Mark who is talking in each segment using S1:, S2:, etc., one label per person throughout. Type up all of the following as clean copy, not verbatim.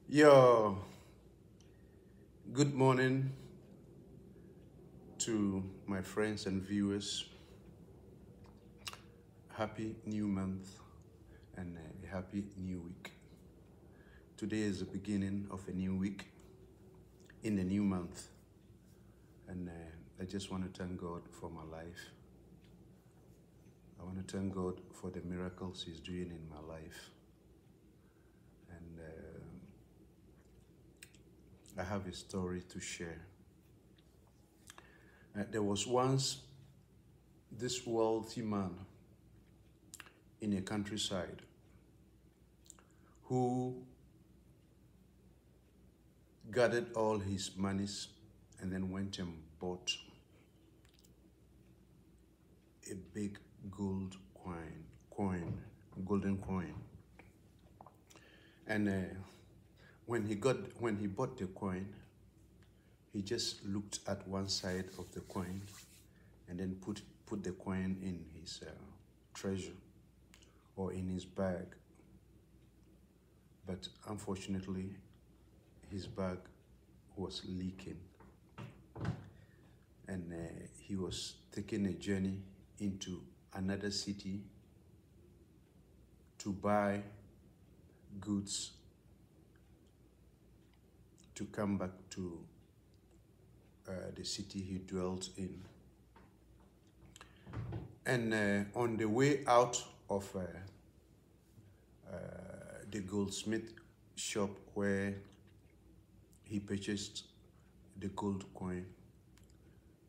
S1: Yo, good morning to my friends and viewers. Happy new month and a happy new week. Today is the beginning of a new week in a new month, and I just want to thank God for my life. I want to thank God for the miracles He's doing in my life, and I have a story to share. There was once this wealthy man in a countryside who gathered all his monies and then went and bought a big golden coin. And when he bought the coin, he just looked at one side of the coin and then put the coin in his treasure or in his bag. But unfortunately, his bag was leaking, and he was taking a journey into another city to buy goods to come back to the city he dwelt in. And on the way out of the goldsmith shop where he purchased the gold coin,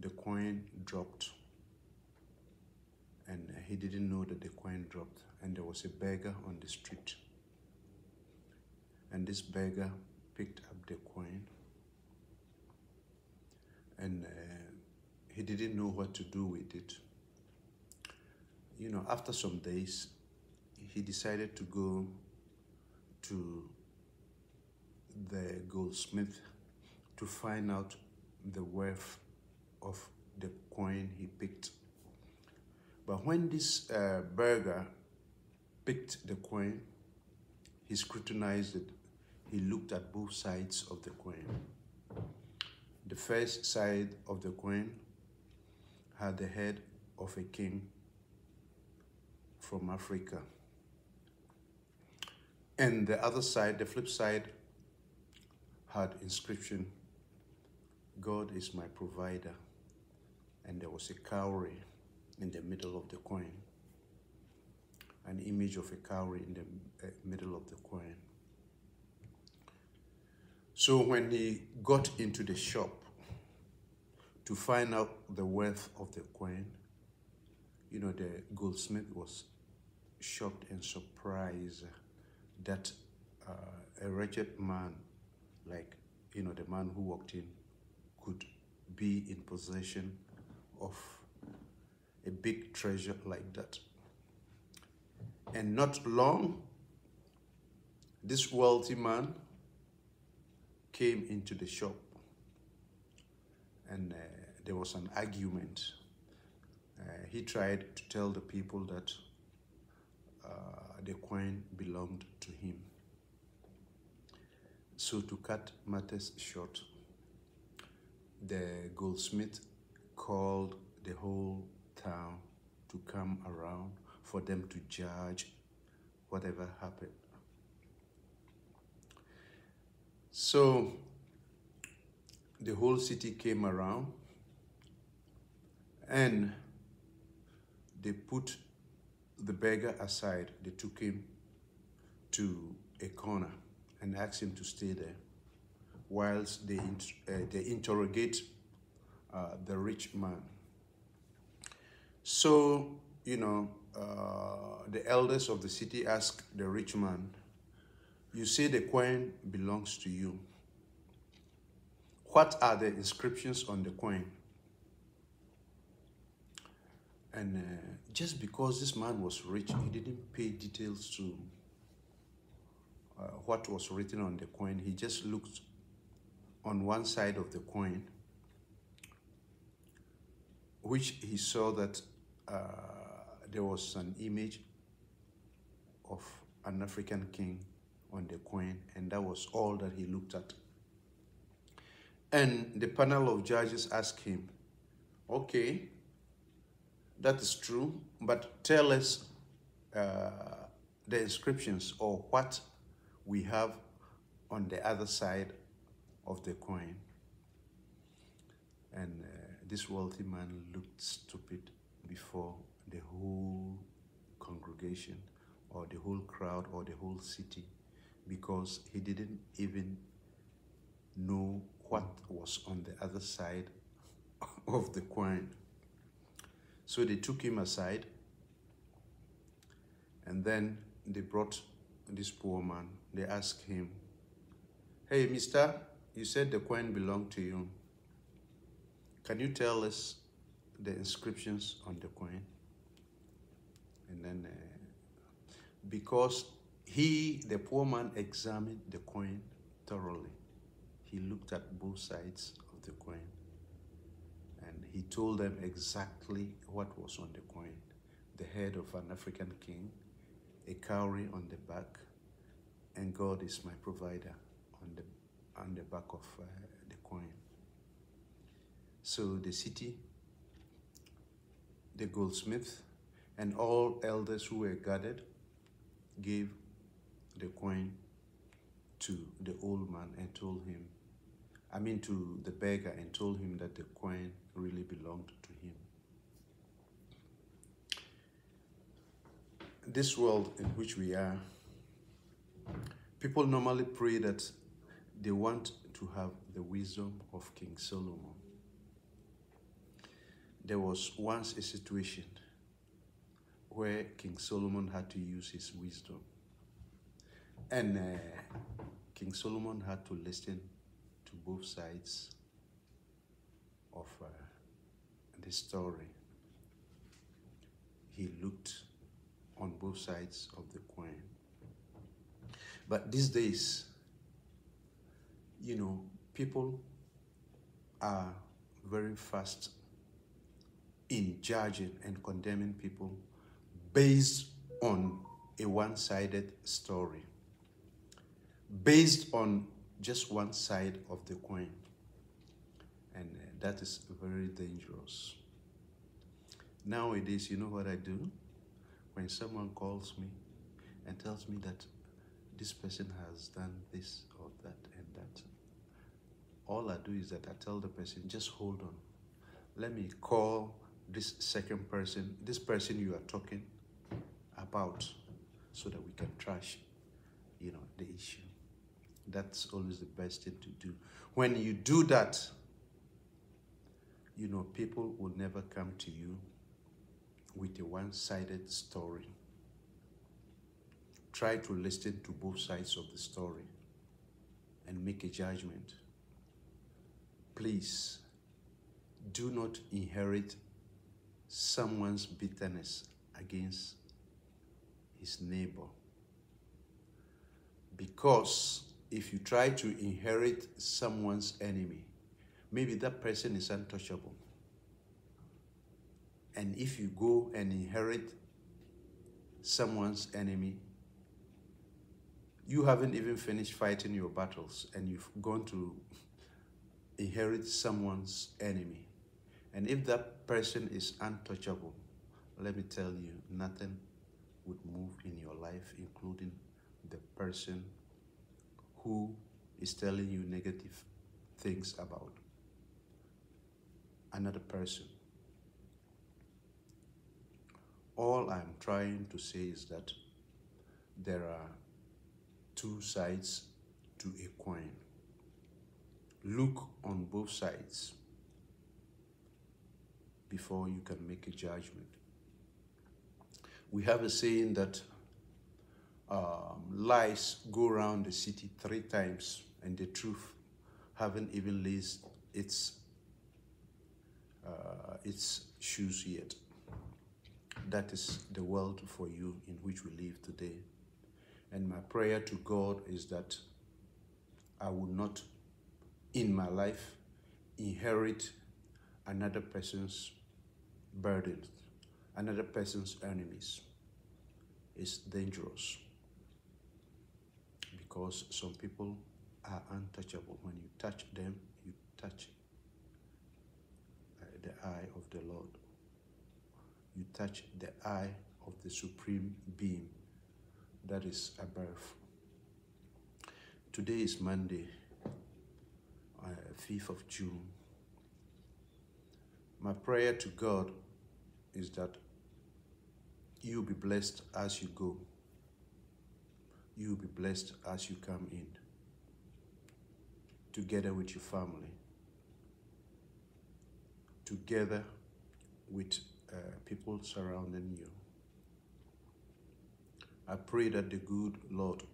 S1: the coin dropped, and he didn't know that the coin dropped, and there was a beggar on the street, and this beggar picked up the coin, and he didn't know what to do with it. You know, after some days, he decided to go to the goldsmith to find out the worth of the coin he picked. But when this beggar picked the coin, he scrutinized it. He looked at both sides of the coin. The first side of the coin had the head of a king from Africa. And the other side, the flip side, had inscription, "God is my provider." And there was a cowrie in the middle of the coin, an image of a cowrie in the middle of the coin. So when he got into the shop to find out the worth of the coin, you know, the goldsmith was shocked and surprised that a wretched man, like, you know, the man who walked in, could be in possession of a big treasure like that. And not long, this wealthy man came into the shop, and there was an argument. He tried to tell the people that the coin belonged to him. So to cut matters short, the goldsmith called the whole town to come around for them to judge whatever happened. So the whole city came around, and they put the beggar aside. They took him to a corner and asked him to stay there whilst they interrogate the rich man. So, you know, the elders of the city asked the rich man, "You say the coin belongs to you. What are the inscriptions on the coin?" And just because this man was rich, he didn't pay details to what was written on the coin. He just looked on one side of the coin, which he saw that there was an image of an African king on the coin, and that was all that he looked at. And the panel of judges asked him, okay, that is true, but tell us the inscriptions or what we have on the other side of the coin. And this wealthy man looked stupid before the whole congregation or the whole crowd or the whole city, because he didn't even know what was on the other side of the coin. So they took him aside, and then they brought this poor man. They asked him, hey, mister, you said the coin belonged to you. Can you tell us the inscriptions on the coin? And then, because the poor man examined the coin thoroughly, he looked at both sides of the coin, and he told them exactly what was on the coin. The head of an African king, a cowrie on the back, and God is my provider on the back of the coin. So the city, the goldsmith, and all elders who were gathered gave the coin to the old man and told him, to the beggar, and told him that the coin really belonged to him. This world in which we are, people normally pray that they want to have the wisdom of King Solomon. There was once a situation where King Solomon had to use his wisdom. And King Solomon had to listen to both sides of the story. He looked on both sides of the coin. But these days, people are very fast in judging and condemning people based on a one-sided story, based on just one side of the coin. And that is very dangerous. Nowadays, you know what I do? When someone calls me and tells me that this person has done this or that and that, all I do is that I tell the person, just hold on. Let me call this second person, this person you are talking about, so that we can trash, the issue. That's always the best thing to do. When you do that, people will never come to you with a one-sided story. Try to listen to both sides of the story and make a judgment. Please, do not inherit someone's bitterness against his neighbor. Because if you try to inherit someone's enemy, maybe that person is untouchable. And if you go and inherit someone's enemy, you haven't even finished fighting your battles, and you've gone to inherit someone's enemy. And if that person is untouchable, let me tell you, nothing would move in your life, including the person who is telling you negative things about another person. All I'm trying to say is that there are two sides to a coin. Look on both sides before you can make a judgment. We have a saying that lies go around the city 3 times and the truth haven't even laced its shoes yet. That is the world for you in which we live today. And my prayer to God is that I will not, in my life, inherit another person's burdens, another person's enemies. It's dangerous. because some people are untouchable. When you touch them, you touch the eye of the Lord. You touch the eye of the supreme being that is above. Today is Monday, 5th of June. My prayer to God is that you be blessed as you go. You will be blessed as you come in, together with your family, together with people surrounding you. I pray that the good Lord,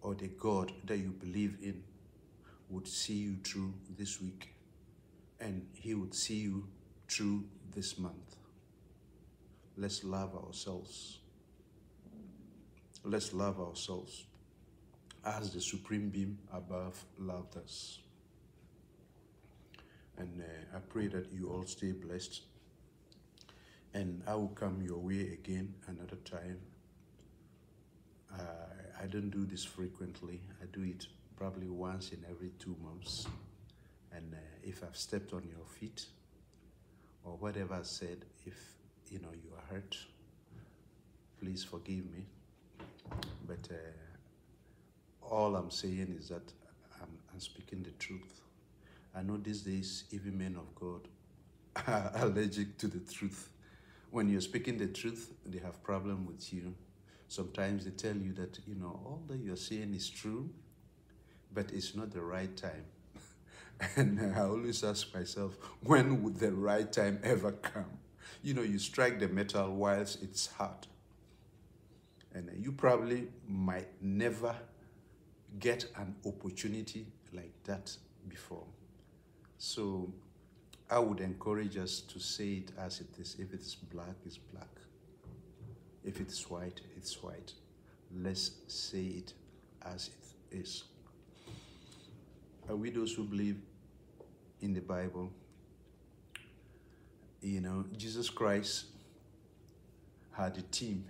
S1: or the God that you believe in, would see you through this week, and He would see you through this month. Let's love ourselves. Let's love ourselves as the supreme being above loved us. And I pray that you all stay blessed. And I will come your way again another time. I don't do this frequently. I do it probably once in every 2 months. And if I've stepped on your feet or whatever I said, if you are hurt, please forgive me. But all I'm saying is that I'm speaking the truth. I know these days even men of God are allergic to the truth. When you're speaking the truth, they have problem with you. Sometimes they tell you that all that you're saying is true, but it's not the right time. And I always ask myself, when would the right time ever come? You strike the metal whilst it's hot. And you probably might never get an opportunity like that before. So I would encourage us to say it as it is. If it's black, it's black. If it's white, it's white. Let's say it as it is. Are we those who believe in the Bible? Jesus Christ had a team.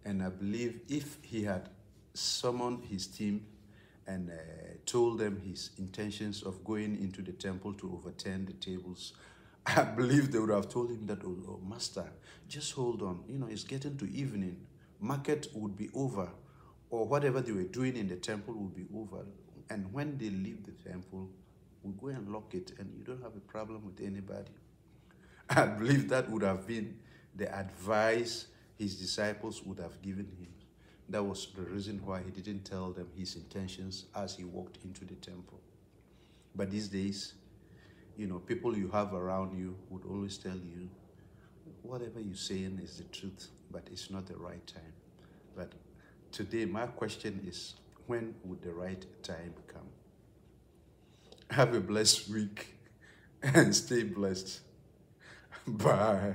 S1: And I believe if he had summoned his team and told them his intentions of going into the temple to overturn the tables, I believe they would have told him that, oh, Master, just hold on. It's getting to evening. Market would be over, or whatever they were doing in the temple would be over. And when they leave the temple, we'll go and lock it, and you don't have a problem with anybody. I believe that would have been the advice his disciples would have given him. That was the reason why he didn't tell them his intentions as he walked into the temple. But these days, people you have around you would always tell you, whatever you're saying is the truth, but it's not the right time. But today, my question is, when would the right time come? Have a blessed week and stay blessed. Bye.